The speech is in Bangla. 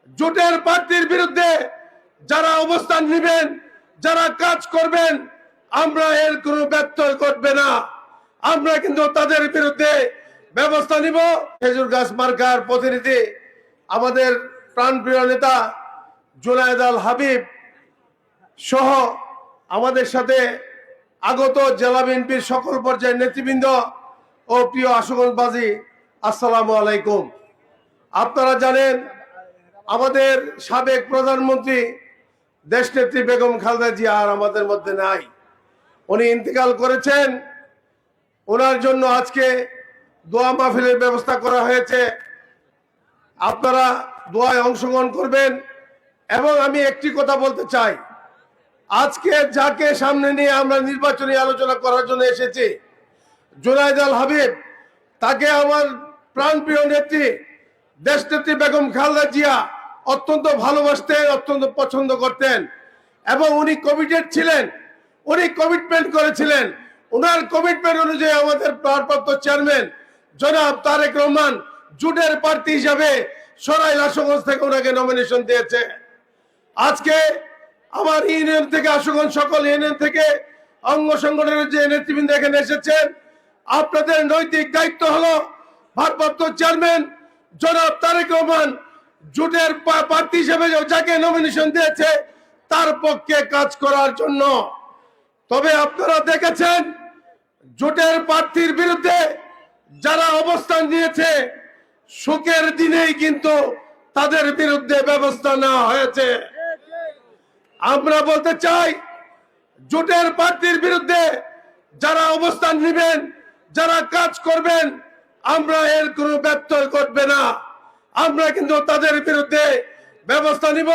জোটের প্রার্থীর বিরুদ্ধে যারা অবস্থান নেবেন, যারা কাজ করবেন, আমরা এর কোনো ব্যত্যয় ঘটবে না। আমরা কিন্তু তাদের বিরুদ্ধে ব্যবস্থা নিব। খেজুর গাছ মার্কার প্রতিনিধি আমাদের প্রাণপ্রিয় নেতা জুনায়েদ আল হাবিব সহ আমাদের সাথে আগত জেলা বিএনপির সকল পর্যায়ের নেতৃবৃন্দ ও প্রিয় আশুগঞ্জবাসী, আসসালামু আলাইকুম। আপনারা জানেন আমাদের সাবেক প্রধানমন্ত্রী দেশনেত্রী বেগম খালেদা জিয়া আর আমাদের মধ্যে নাই, উনি ইন্তেকাল করেছেন। ওনার জন্য আজকে দোয়া মাহফিলের ব্যবস্থা করা হয়েছে। আপনারা দোয়ায় অংশগ্রহণ করবেন। এবং আমি একটি কথা বলতে চাই, আজকে যাকে সামনে নিয়ে আমরা নির্বাচনী আলোচনা করার জন্য এসেছি, জুনায়েদ আল হাবিব, তাকে আমার প্রাণপ্রিয় নেত্রী দেশনেত্রী বেগম খালেদা জিয়া অত্যন্ত ভালোবাসতেন, অত্যন্ত পছন্দ করতেন এবং উনি কমিটেড ছিলেন, উনি কমিটমেন্ট করেছিলেন। ওনার কমিটমেন্ট অনুযায়ী আমাদের ভারপ্রাপ্ত চেয়ারম্যান জনাব তারেক রহমান জোটের প্রার্থী হিসাবে সরাইল আশুগঞ্জ থেকে ওনাকে নমিনেশন দিয়েছে। আজকে আমার ইউনিয়ন থেকে, আশুগঞ্জ সকল ইউনিয়ন থেকে অঙ্গ সংগঠনের যে নেতৃবৃন্দ এখানে এসেছেন, আপনাদের নৈতিক দায়িত্ব হলো ভারপ্রাপ্ত চেয়ারম্যান জনাব তারেক রহমান জোটের প্রার্থী হিসেবে যাকে নমিনেশন দিয়েছে তার পক্ষে কাজ করার জন্য। তবে আপনারা দেখেছেন জোটের প্রার্থীর বিরুদ্ধে যারা অবস্থান নিয়েছে, সুখের দিনেই কিন্তু তাদের বিরুদ্ধে ব্যবস্থা নেওয়া হয়েছে। আমরা বলতে চাই, জোটের প্রার্থীর বিরুদ্ধে যারা অবস্থান নেবেন, যারা কাজ করবেন, আমরা এর কোনো ব্যত্যয় ঘটবে না। আমরা কিন্তু তাদের বিরুদ্ধে ব্যবস্থা নিব।